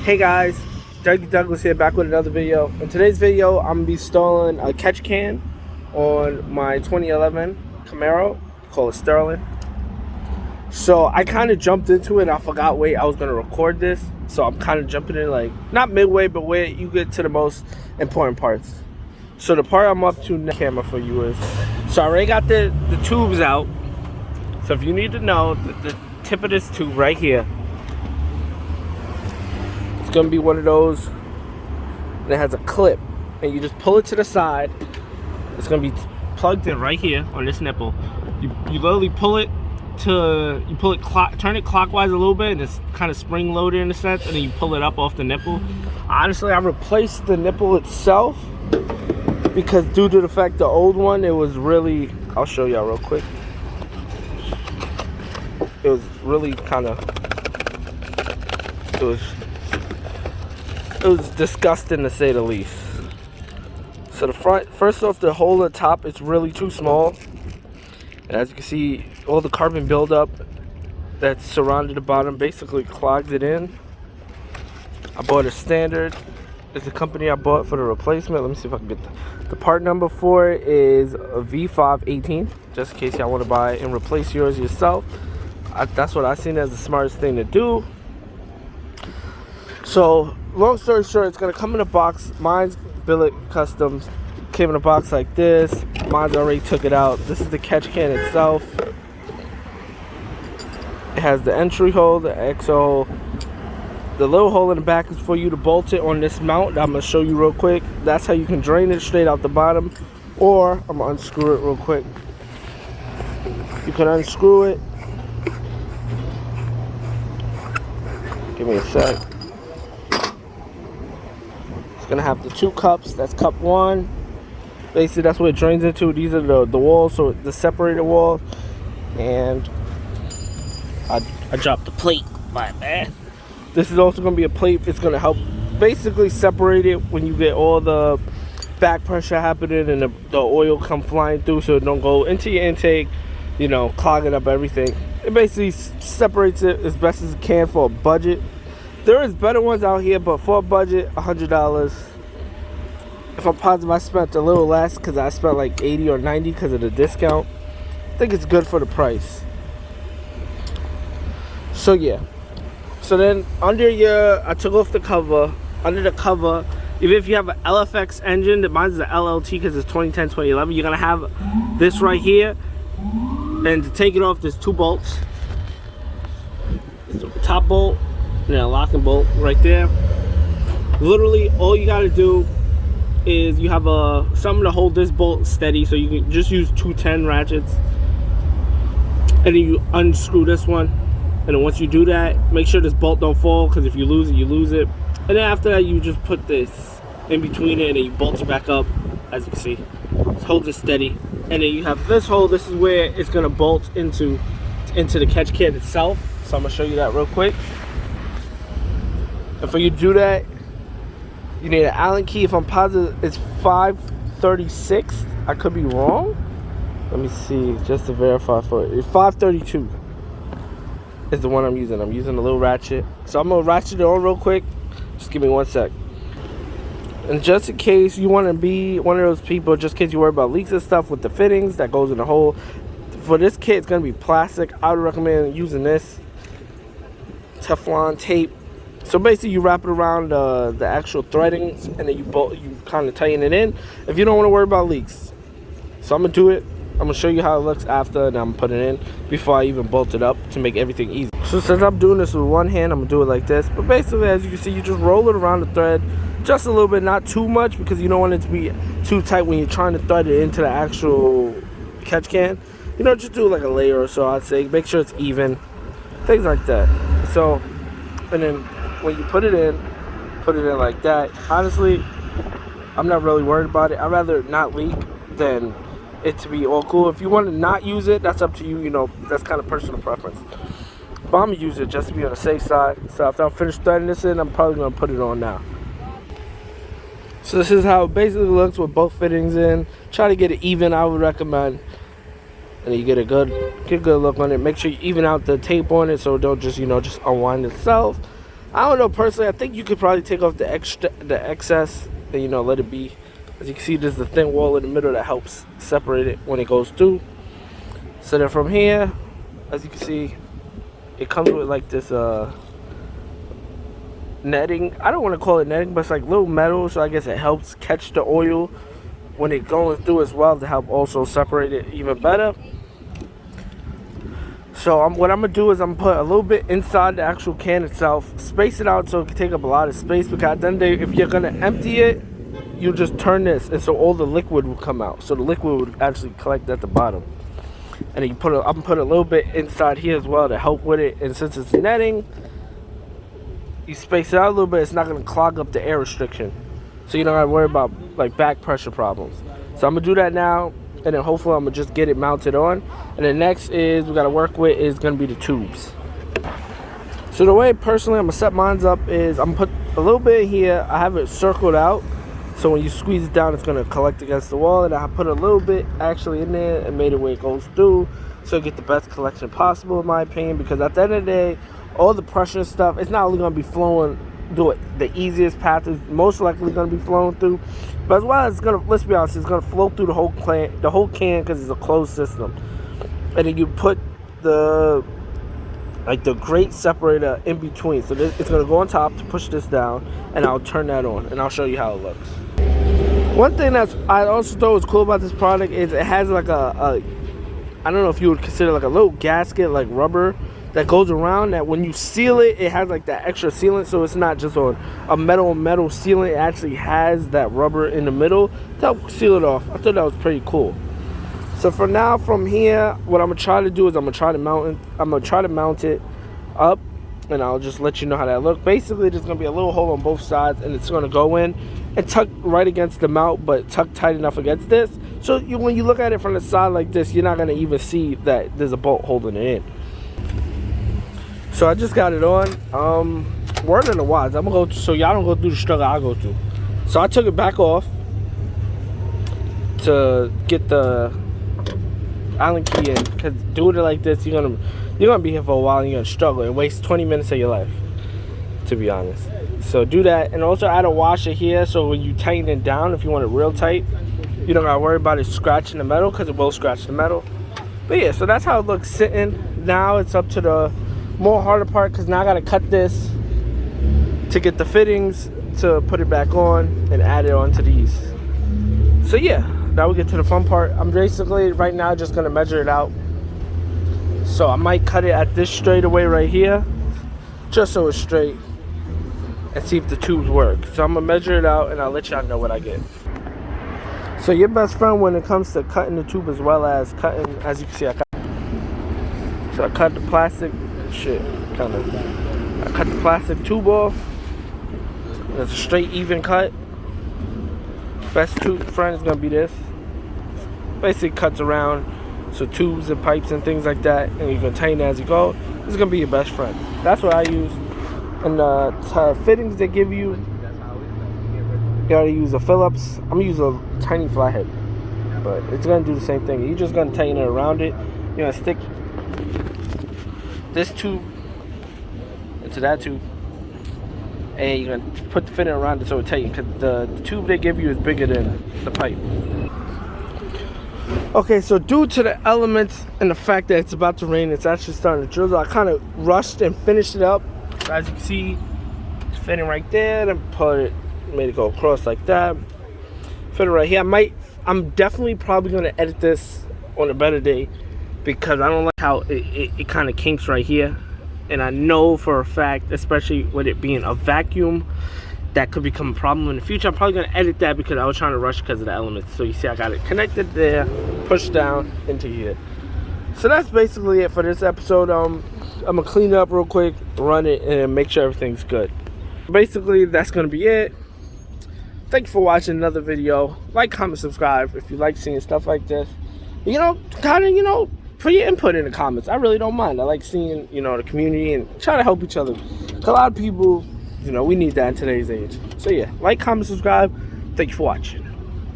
Hey guys, Dougie Douglas here, back with another video. In today's video, I'm going to be installing a catch can on my 2011 Camaro, called Sterlin. So I kind of jumped into it and I forgot where I was going to record this. So I'm kind of jumping in like, not midway, but where you get to the most important parts. So the part I'm up to now, camera for you is, so I already got the tubes out. So if you need to know, the tip of this tube right here, it's gonna be one of those that has a clip, and you just pull it to the side. It's gonna be plugged in right here on this nipple. You literally pull it to, turn it clockwise a little bit, and it's kind of spring loaded in a sense, and then you pull it up off the nipple. Honestly, I replaced the nipple itself because due to the fact the old one, it was really, I'll show y'all real quick. It was really kind of, it was disgusting to say the least. So the front, first off, the hole at the top is really too small. And as you can see, all the carbon buildup that surrounded the bottom basically clogged it in. I bought a standard. It's the company I bought for the replacement. Let me see if I can get the part number for it is a V518, just in case y'all want to buy it and replace yours yourself. That's what I seen as the smartest thing to do. So long story short, it's gonna come in a box. Mine's Billet Customs, came in a box like this. Mine's already took it out. This is the catch can itself. It has the entry hole, the exit hole. The little hole in the back is for you to bolt it on this mount that I'm gonna show you real quick. That's how you can drain it straight out the bottom. Or I'm gonna unscrew it real quick. You can unscrew it. Give me a sec. It's gonna have the two cups. That's cup one. Basically, that's what it drains into. These are the walls, so the separator walls. And I dropped the plate. My bad. This is also gonna be a plate. It's gonna help basically separate it when you get all the back pressure happening and the oil come flying through, so it don't go into your intake, you know, clogging up everything. It basically separates it as best as it can for a budget. There is better ones out here, but for a budget, $100. If I'm positive, I spent a little less because I spent like 80 or 90 because of the discount. I think it's good for the price. So yeah. So then under I took off the cover. Under the cover, even if you have an LFX engine, mine's the LLT because it's 2010, 2011, you're gonna have this right here. And to take it off, there's two bolts. There's a top bolt and a locking bolt right there. Literally, all you gotta do is you have something to hold this bolt steady, so you can just use 210 ratchets. And then you unscrew this one. And then once you do that, make sure this bolt don't fall, because if you lose it, you lose it. And then after that, you just put this in between it and then you bolt it back up, as you can see. Just hold it steady. And then you have this hole. This is where it's gonna bolt into the catch can itself. So I'm gonna show you that real quick. And for you to do that, you need an Allen key. If I'm positive, it's 536. I could be wrong. Let me see, just to verify for it. It's 532 is the one I'm using. I'm using a little ratchet. So I'm gonna ratchet it on real quick. Just give me one sec. And just in case you want to be one of those people, just in case you worry about leaks and stuff with the fittings that goes in the hole, for this kit it's going to be plastic. I would recommend using this Teflon tape. So basically you wrap it around the actual threading, and then you kind of tighten it in if you don't want to worry about leaks. So I'm going to do it. I'm going to show you how it looks after, and I'm going to put it in before I even bolt it up to make everything easy. So since I'm doing this with one hand, I'm going to do it like this. But basically, as you can see, you just roll it around the thread just a little bit, not too much, because you don't want it to be too tight when you're trying to thread it into the actual catch can. You know, just do like a layer or so, I'd say. Make sure it's even, things like that. So, and then when you put it in like that. Honestly, I'm not really worried about it. I'd rather it not leak than it to be all cool. If you want to not use it, that's up to you. You know, that's kind of personal preference. But I'm gonna use it just to be on the safe side. So after I'm finished threading this in, I'm probably gonna put it on now. So this is how it basically looks with both fittings in. Try to get it even, I would recommend. And you get a good look on it. Make sure you even out the tape on it so it don't just, you know, just unwind itself. I don't know, personally, I think you could probably take off the excess and, you know, let it be. As you can see, there's the thin wall in the middle that helps separate it when it goes through. So then from here, as you can see, it comes with like this netting. I don't want to call it netting, but it's like little metal, so I guess it helps catch the oil when it's going through as well, to help also separate it even better. So what I'm going to do is I'm going to put a little bit inside the actual can itself, space it out so it can take up a lot of space, because then if you're going to empty it, you just turn this, and so all the liquid will come out. So the liquid would actually collect at the bottom. And then I'm going to put a little bit inside here as well to help with it. And since it's netting, you space it out a little bit, it's not going to clog up the air restriction. So you don't have to worry about like back pressure problems. So I'm going to do that now. And then hopefully I'm going to just get it mounted on. And then next is we got to work with is going to be the tubes. So the way personally I'm going to set mine up is I'm going to put a little bit here. I have it circled out. So when you squeeze it down, it's going to collect against the wall. And I put a little bit actually in there and made it where it goes through. So you get the best collection possible, in my opinion. Because at the end of the day, all the pressure and stuff, it's not only going to be flowing through it. The easiest path is most likely going to be flowing through. But as well as it's going to, let's be honest, it's going to flow through the whole can because it's a closed system. And then you put the grate separator in between. So it's going to go on top to push this down, and I'll turn that on, and I'll show you how it looks. One thing that I also thought was cool about this product is it has like I don't know if you would consider like a little gasket, like rubber, that goes around, that when you seal it, it has like that extra sealant, so it's not just on a metal sealant. It actually has that rubber in the middle to help seal it off. I thought that was pretty cool. So for now, from here, what I'm gonna try to do is I'm gonna try to mount it up, and I'll just let you know how that looks. Basically, there's gonna be a little hole on both sides, and it's gonna go in and tuck right against the mount, but tuck tight enough against this, so when you look at it from the side like this, you're not gonna even see that there's a bolt holding it in. So I just got it on. Word on the wise, I'm gonna go so y'all don't go through the struggle I go through. So I took it back off to get the Allen key in, because doing it like this, you're gonna be here for a while, and you're gonna struggle and waste 20 minutes of your life, to be honest. So do that, and also add a washer here, so when you tighten it down, if you want it real tight, you don't gotta worry about it scratching the metal, because it will scratch the metal. But yeah, so that's how it looks sitting. Now it's up to the more harder part, because now I gotta cut this to get the fittings to put it back on and add it onto these. So yeah, now we get to the fun part. I'm basically right now just gonna measure it out. So I might cut it at this straightaway right here, just so it's straight, and see if the tubes work. So I'm gonna measure it out, and I'll let y'all know what I get. So your best friend when it comes to cutting the tube, as well as cutting, as you can see, I cut the plastic. I cut the plastic tube off. It's a straight, even cut. Best tube friend is gonna be this. Basically cuts around, so tubes and pipes and things like that, and you can tighten it as you go. This is gonna be your best friend. That's what I use. And the fittings they give you, you gotta use a Phillips. I'm gonna use a tiny flathead, but it's gonna do the same thing. You're just gonna tighten it around it. You're gonna stick this tube into that tube, and you're gonna put the fitting around it so it tightens, because the tube they give you is bigger than the pipe. Okay, so due to the elements and the fact that it's about to rain, it's actually starting to drizzle, I kind of rushed and finished it up. So as you can see, it's fitting right there, then made it go across like that. Fit it right here. I'm definitely probably gonna edit this on a better day, because I don't like how it kind of kinks right here. And I know for a fact, especially with it being a vacuum, that could become a problem in the future. I'm probably going to edit that, because I was trying to rush because of the elements. So you see I got it connected there, pushed down into here. So that's basically it for this episode. I'm going to clean it up real quick, run it, and make sure everything's good. Basically, that's going to be it. Thank you for watching another video. Like, comment, subscribe if you like seeing stuff like this. You know, put your input in the comments. I really don't mind. I like seeing, the community and try to help each other. A lot of people, we need that in today's age. So yeah, like, comment, subscribe. Thank you for watching.